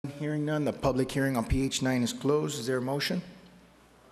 Hearing none, the public hearing on PH9 is closed. Is there a motion?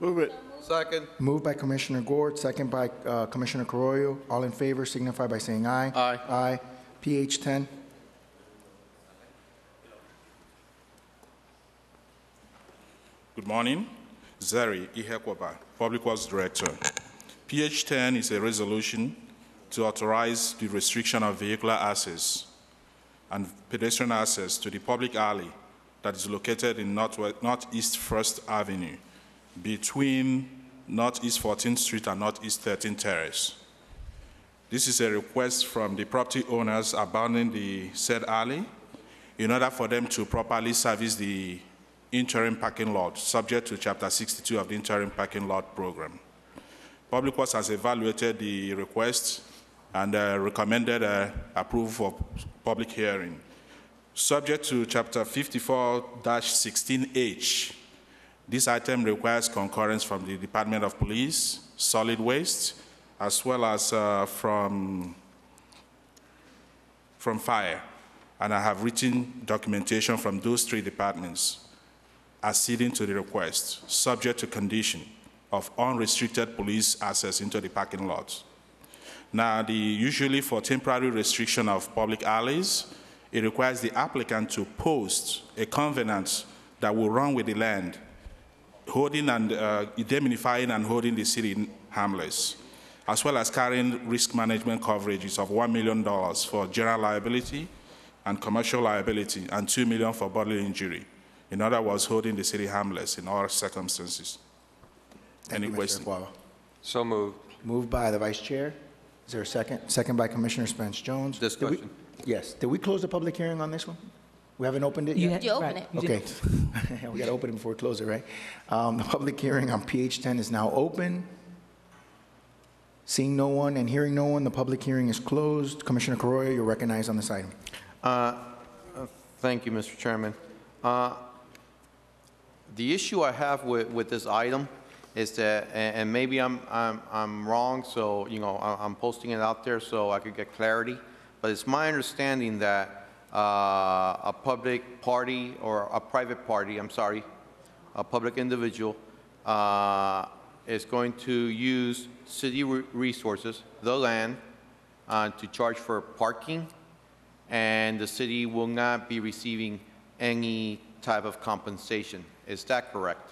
Move it. Second. Moved by Commissioner Gord, second by Commissioner Carollo. All in favor signify by saying aye. Aye. Aye. PH10. Good morning. Zeri Ihekwoba, Public Works Director. PH10 is a resolution to authorize the restriction of vehicular access and pedestrian access to the public alley that is located in Northeast 1st Avenue between Northeast 14th Street and Northeast 13th Terrace. This is a request from the property owners abandoning the said alley in order for them to properly service the interim parking lot, subject to Chapter 62 of the interim parking lot program. Public Works has evaluated the request and recommended approval of public hearing. Subject to Chapter 54-16H, this item requires concurrence from the Department of Police, Solid Waste, as well as from Fire. And I have written documentation from those three departments acceding to the request, subject to condition of unrestricted police access into the parking lot. Now, usually for temporary restriction of public alleys, it requires the applicant to post a covenant that will run with the land, holding and indemnifying and holding the city harmless, as well as carrying risk management coverages of $1 million for general liability and commercial liability, and $2 million for bodily injury. In other words, holding the city harmless in all circumstances. Any questions? So moved. Moved by the Vice Chair. Is there a second? Second by Commissioner Spence-Jones. Discussion. Yes. Did we close the public hearing on this one? We haven't opened it yet? You open it. Okay. We got to open it before we close it, right? The public hearing on PH10 is now open. Seeing no one and hearing no one, the public hearing is closed. Commissioner Carollo, you're recognized on this item. Thank you, Mr. Chairman. The issue I have with this item is that, and maybe I'm wrong, so I'm posting it out there so I could get clarity. But it's my understanding that a public party or a private party, a public individual is going to use city resources, the land, to charge for parking, and the city will not be receiving any type of compensation. Is that correct?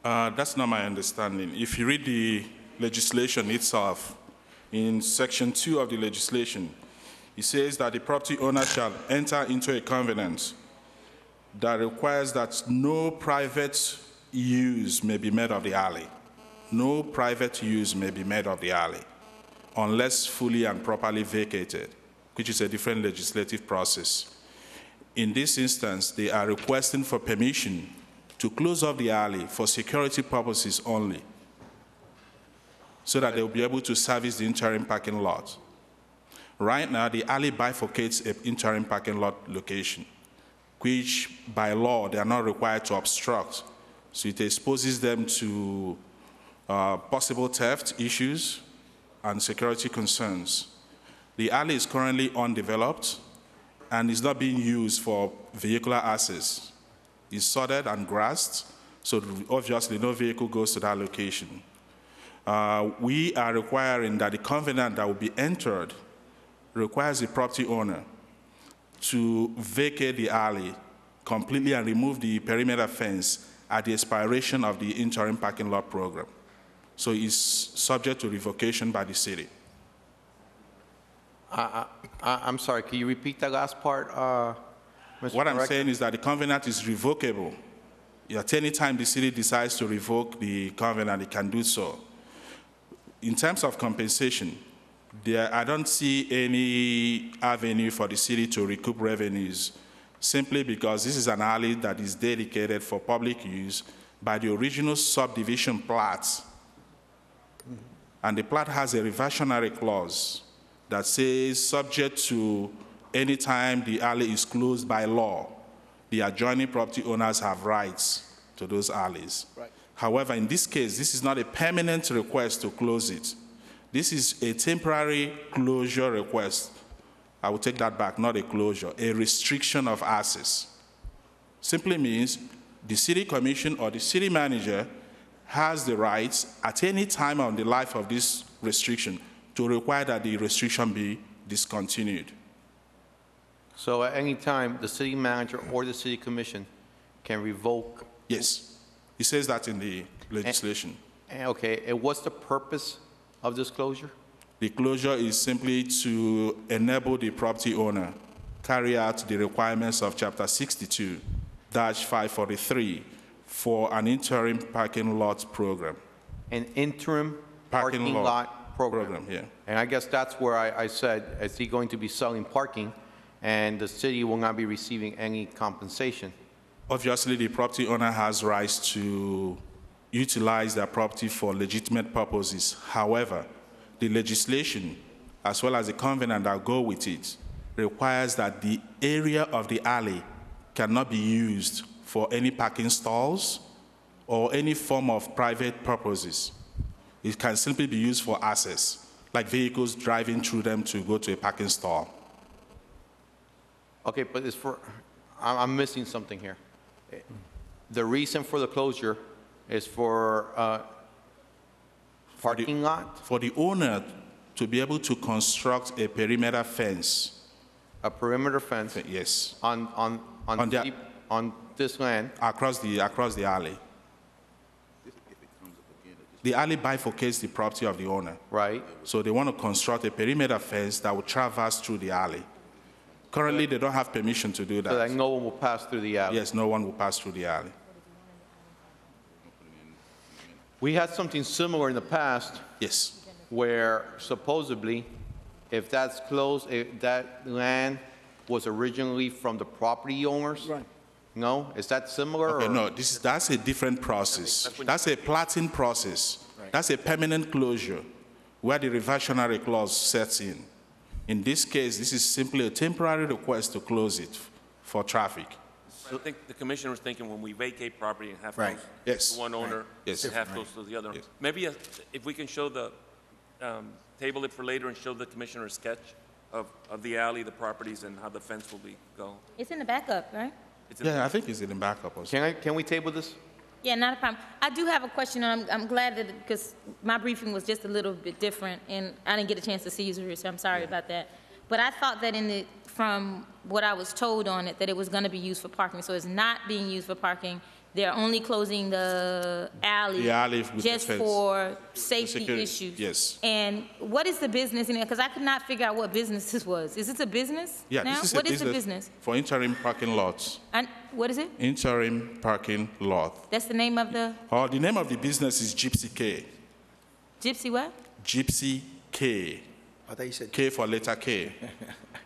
That's not my understanding. If you read the legislation itself, in Section 2 of the legislation, it says that the property owner shall enter into a covenant that requires that no private use may be made of the alley. No private use may be made of the alley unless fully and properly vacated, which is a different legislative process. In this instance, they are requesting for permission to close off the alley for security purposes only, so that they'll be able to service the interim parking lot. Right now, the alley bifurcates an interim parking lot location, which by law they are not required to obstruct. So it exposes them to possible theft issues and security concerns. The alley is currently undeveloped and is not being used for vehicular access. It's sodded and grassed, so obviously no vehicle goes to that location. We are requiring that the covenant that will be entered requires the property owner to vacate the alley completely and remove the perimeter fence at the expiration of the interim parking lot program. So it's subject to revocation by the city. I'm sorry, can you repeat that last part, Mr. What I'm Director? saying is that the covenant is revocable. At any time the city decides to revoke the covenant, it can do so. In terms of compensation, I don't see any avenue for the city to recoup revenues, simply because this is an alley that is dedicated for public use by the original subdivision plat. And the plat has a reversionary clause that says, subject to any time the alley is closed by law, the adjoining property owners have rights to those alleys. Right. However, in this case, this is not a permanent request to close it. This is a temporary closure request. I will take that back, not a closure, a restriction of access. simply means the city commission or the city manager has the rights at any time of the life of this restriction to require that the restriction be discontinued. So at any time, the city manager or the city commission can revoke. Yes, it says that in the legislation. Okay, and what's the purpose of this closure? The closure is simply to enable the property owner carry out the requirements of Chapter 62-543 for an interim parking lot program. An interim parking lot program. Yeah. And I guess that's where I said, is he going to be selling parking and the city will not be receiving any compensation? Obviously, the property owner has rights to utilize their property for legitimate purposes. However, the legislation, as well as the covenant that go with it, requires that the area of the alley cannot be used for any parking stalls or any form of private purposes. It can simply be used for access, like vehicles driving through them to go to a parking stall. Okay, but it's for, I'm missing something here. The reason for the closure is for parking lot? For the owner to be able to construct a perimeter fence. A perimeter fence Yes, on this land? across the alley. The alley bifurcates the property of the owner. Right. So they want to construct a perimeter fence that will traverse through the alley. Currently, they don't have permission to do that. So that no one will pass through the alley? Yes, no one will pass through the alley. We had something similar in the past Yes. where supposedly, if that's closed, if that land was originally from the property owners? Right. No? Is that similar? Okay, or- no, that's a different process. That's a platting process. That's a permanent closure where the reversionary clause sets in. In this case, this is simply a temporary request to close it for traffic. I think the commissioner was thinking when we vacate property and half Right. goes Yes. to one owner, Yes. and half goes to the other. Yes. Maybe if we can show the, table it for later and show the commissioner a sketch of the alley, the properties, and how the fence will go. It's in the backup, right? It's in- Yeah, I think it's in the backup also. Can we table this? Yeah, not a problem. I do have a question, and I'm glad that, because my briefing was just a little bit different, and I didn't get a chance to see you, so I'm sorry about that. But I thought that from what I was told on it, that it was going to be used for parking. So it's not being used for parking. They're only closing the alley. The alley with the just fence. for safety Security, issues. yes. And what is the business in there? Because I could not figure out what business this was. Is this a business Yeah, now? this is What a is the business? for interim parking lots. And what is it? Interim parking lot. That's the name of the The name of the business is Gypsy K. Gypsy what? Gypsy K. I thought you said K for letter K.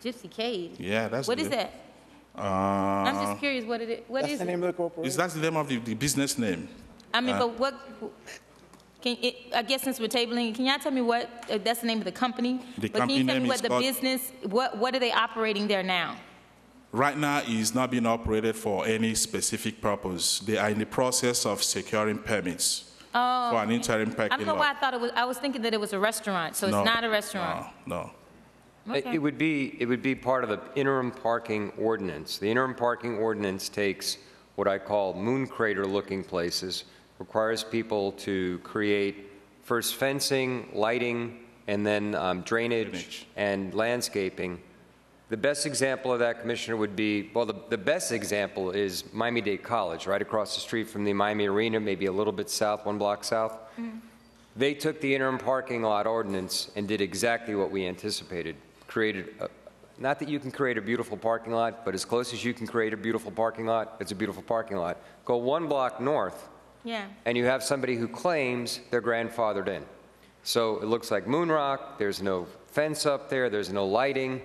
Gypsy Cave. Yeah, that's What the is name. that? I'm just curious what it is. What that's is the it? name of the corporation. That's the name of the business name. I mean, but what, I guess since we're tabling, can y'all tell me what, that's the name of the company? The But can you company tell name me what is the called- business, what are they operating there now? Right now, it's not being operated for any specific purpose. They are in the process of securing permits for an interim I parking don't know why I lot. thought it was, I was thinking that it was a restaurant, so No, it's not a restaurant. No. Okay. It would be part of the interim parking ordinance. The interim parking ordinance takes what I call moon crater-looking places, requires people to create first fencing, lighting, and then drainage and landscaping. The best example of that, Commissioner, would be, well, the best example is Miami-Dade College, right across the street from the Miami Arena, maybe a little bit south, 1 block south. They took the interim parking lot ordinance and did exactly what we anticipated. Created, not that you can create a beautiful parking lot, but as close as you can create a beautiful parking lot, it's a beautiful parking lot. Go 1 block north, Yeah. and you have somebody who claims they're grandfathered in. So it looks like Moon Rock, there's no fence up there, there's no lighting,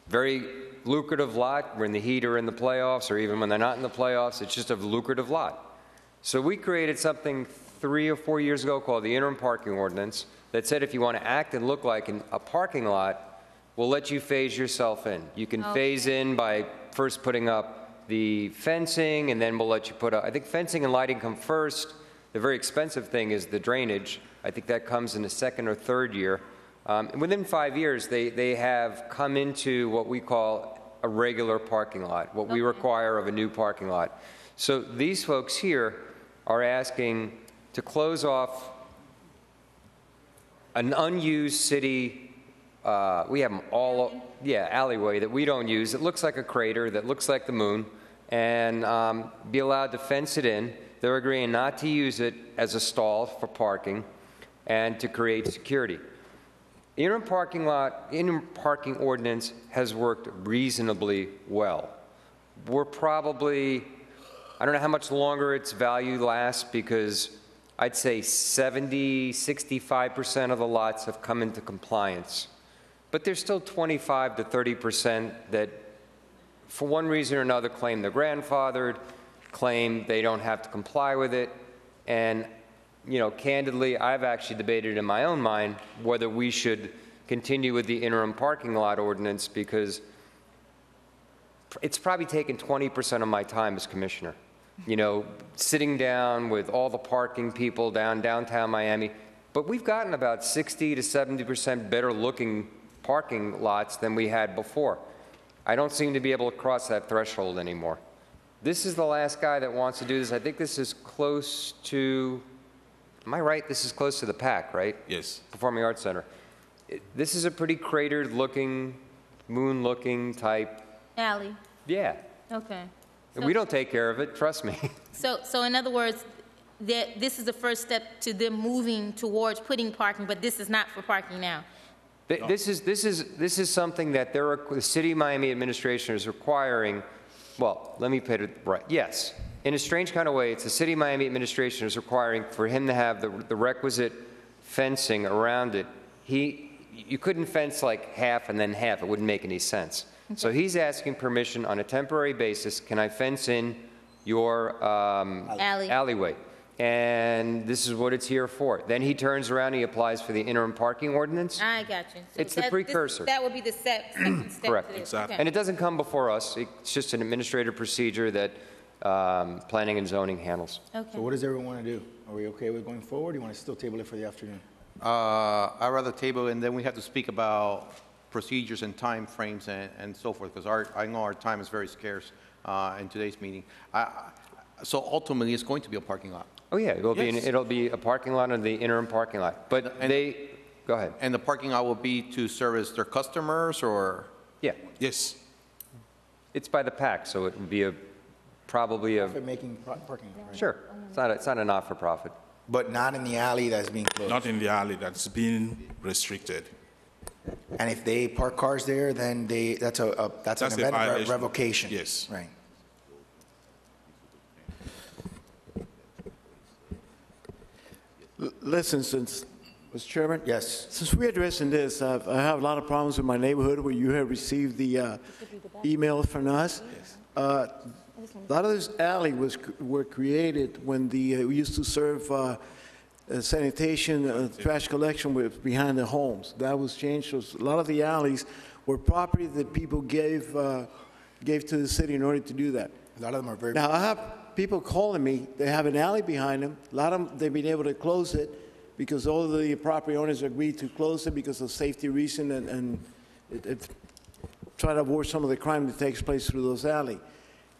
very lucrative lot when the Heat are in the playoffs, or even when they're not in the playoffs, it's just a lucrative lot. So we created something 3 or 4 years ago called the interim parking ordinance that said if you want to act and look like a parking lot, we'll let you phase yourself in. You can phase in by first putting up the fencing, and then we'll let you put up, I think fencing and lighting come first. The very expensive thing is the drainage. I think that comes in the 2nd or 3rd year. And within 5 years, they have come into what we call a regular parking lot, what we require of a new parking lot. So these folks here are asking to close off an unused city, we have them all, alleyway that we don't use. It looks like a crater, that looks like the moon, and be allowed to fence it in. They're agreeing not to use it as a stall for parking and to create security. The interim parking ordinance has worked reasonably well. We're probably, I don't know how much longer its value lasts, because I'd say 70, 65% of the lots have come into compliance. But there's still 25 to 30% that, for one reason or another, claim they're grandfathered, claim they don't have to comply with it. And, you know, candidly, I've actually debated in my own mind whether we should continue with the interim parking lot ordinance, because it's probably taken 20% of my time as commissioner. You know, sitting down with all the parking people downtown Miami. But we've gotten about 60 to 70% better looking parking lots than we had before. I don't seem to be able to cross that threshold anymore. This is the last guy that wants to do this. I think this is close to, am I right? This is close to the PAC, right? Yes. Performing Arts Center. This is a pretty cratered looking, moon looking type. Alley, Yeah. okay. And we don't take care of it, trust me. So in other words, this is the first step to them moving towards putting parking, but this is not for parking now. This is something that the City of Miami administration is requiring. Well, let me put it right. Yes, in a strange kind of way, it's the City of Miami administration is requiring for him to have the requisite fencing around it. You couldn't fence like half and then half. It wouldn't make any sense. Okay. So he's asking permission on a temporary basis. Can I fence in your alleyway? And this is what it's here for. Then he turns around and he applies for the interim parking ordinance. I got you. So It's the precursor. That would be the second step. Correct. To this. Exactly. Okay. And it doesn't come before us. It's just an administrative procedure that planning and zoning handles. Okay. So what does everyone want to do? Are we okay with going forward? Do you want to still table it for the afternoon? I'd rather table, and then we have to speak about procedures and time frames and so forth, because I know our time is very scarce in today's meeting. So ultimately, it's going to be a parking lot. Oh, yeah, Yes. it'll be a parking lot and the interim parking lot. But go ahead. And the parking lot will be to service their customers, or? Yeah, Yes. it's by the PAC, so it would be probably a, For making parking, right? sure. It's not a not-for-profit. But not in the alley that's being closed. Not in the alley that's being restricted. And if they park cars there, then that's an That's a event violation. revocation. Yes. Right. Listen, Mr. Chairman? Yes. Since we're addressing this, I have a lot of problems in my neighborhood where you have received the emails from us. A lot of this alley were created when we used to serve sanitation, trash collection behind the homes. That was changed. So a lot of the alleys were property that people gave to the city in order to do that. A lot of them are very. Now, I have people calling me, they have an alley behind them. A lot of them, they've been able to close it because all the property owners agreed to close it because of safety reason and try to avoid some of the crime that takes place through those alleys.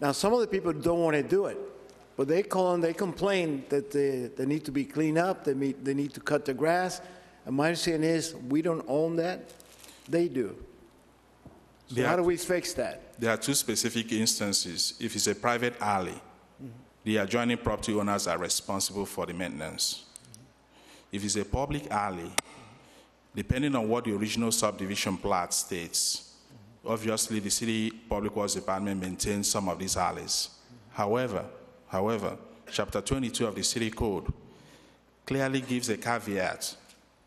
Now, some of the people don't want to do it, but they call and they complain that they need to be cleaned up, they need to cut the grass. And my understanding is, we don't own that, they do. So Yeah. how do we fix that? There are two specific instances. If it's a private alley, the adjoining property owners are responsible for the maintenance. If it's a public alley, depending on what the original subdivision plat states, obviously the city public works department maintains some of these alleys. However, chapter 22 of the city code clearly gives a caveat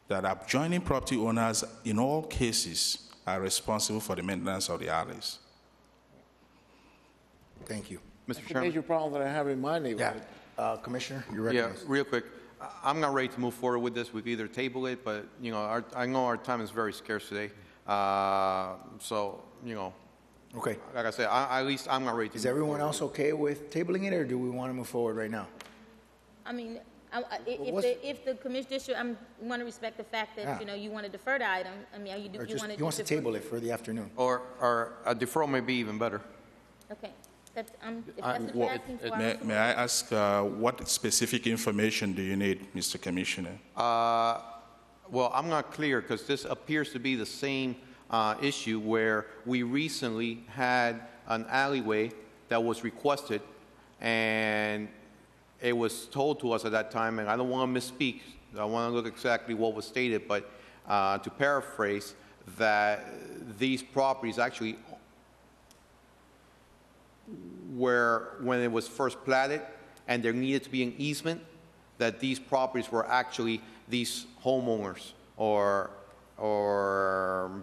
that adjoining property owners in all cases are responsible for the maintenance of the alleys. Thank you. Mr. It's a Chairman? major problem that I have in my Yeah. neighborhood. Commissioner, you're Yeah, recognized. real quick. I'm not ready to move forward with this. We could either table it, but, you know, I know our time is very scarce today. So, you know, Okay. like I said, at least I'm not ready to. Is move everyone forward. else okay with tabling it, or do we want to move forward right now? I mean, What's- if the commissioner, I want to respect the fact Yeah. that, you want to defer the item. I mean, Or you just, want to. he wants to table it for the afternoon? Or a deferral may be even better. Okay. if that's what you're asking for. May I ask what specific information do you need, Mr. Commissioner? Well, I'm not clear because this appears to be the same issue where we recently had an alleyway that was requested, and it was told to us at that time, and I don't want to misspeak, I want to look exactly what was stated, but to paraphrase, that these properties actually were, when it was first platted, and there needed to be an easement, that these properties were actually these homeowners or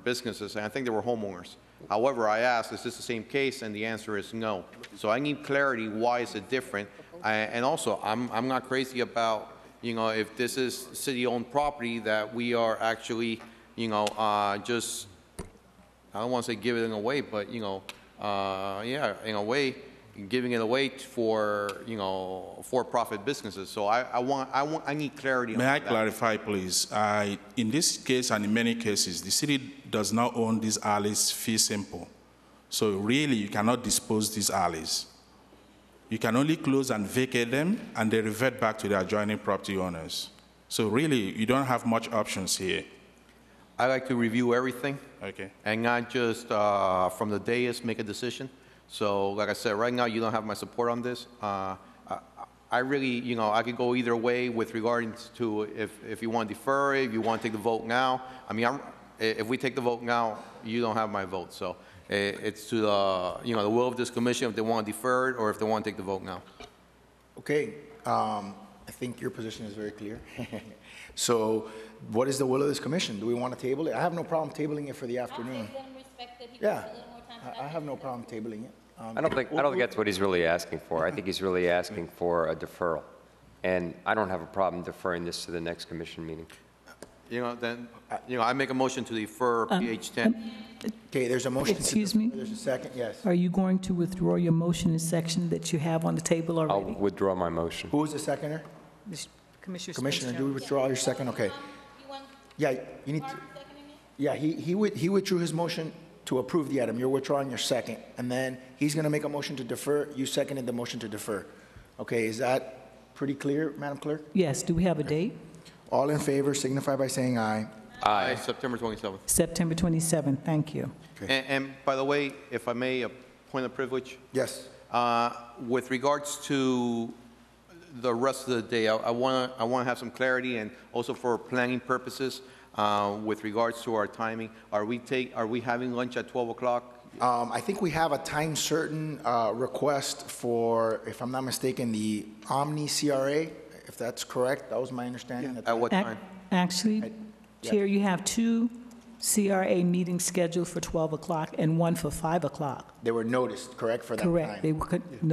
businesses, and I think they were homeowners. However, I asked, is this the same case? And the answer is no. So I need clarity, why is it different? And also, I'm not crazy about, if this is city-owned property, that we are actually, just, I don't want to say giving it away, but, yeah, in a way, giving it away for, for-profit businesses. So I need clarity on that. May I clarify, please? In this case and in many cases, the city does not own these alleys fee simple. So really, you cannot dispose these alleys. You can only close and vacate them, and they revert back to the adjoining property owners. So really, you don't have much options here. I like to review everything. Okay. And not just from the dais make a decision. So like I said, right now you don't have my support on this. I really, I could go either way with regards to if you want to defer it, if you want to take the vote now. I mean, if we take the vote now, you don't have my vote. So it's to the, the will of this commission if they want to defer it or if they want to take the vote now. Okay, I think your position is very clear. So what is the will of this commission? Do we want to table it? I have no problem tabling it for the afternoon. Yeah, I have no problem tabling it. I don't think that's what he's really asking for. I think he's really asking for a deferral. And I don't have a problem deferring this to the next commission meeting. Then, I make a motion to defer PH 10. Okay, there's a motion. Excuse me? There's a second, yes. Are you going to withdraw your motion in section that you have on the table I'll already? withdraw my motion. Who is the seconder? Commissioner, do you withdraw your second? Okay. Yeah, you need to, yeah, he withdrew his motion to approve the item. You're withdrawing your second. And then he's going to make a motion to defer. You seconded the motion to defer. Okay, is that pretty clear, Madam Clerk? Yes, do we have a date? All in favor signify by saying aye. Aye. September 27th. September 27th, thank you. And by the way, if I may, a point of privilege. Yes. With regards to the rest of the day, I want to have some clarity, and also for planning purposes, with regards to our timing. Are we having lunch at 12 o'clock? I think we have a time certain request for, if I'm not mistaken, the Omni CRA, if that's correct. That was my understanding. At what time? Actually, Chair, you have two CRA meetings scheduled for 12 o'clock and one for 5 o'clock. They were noticed, correct, for that time? Correct. They were noticed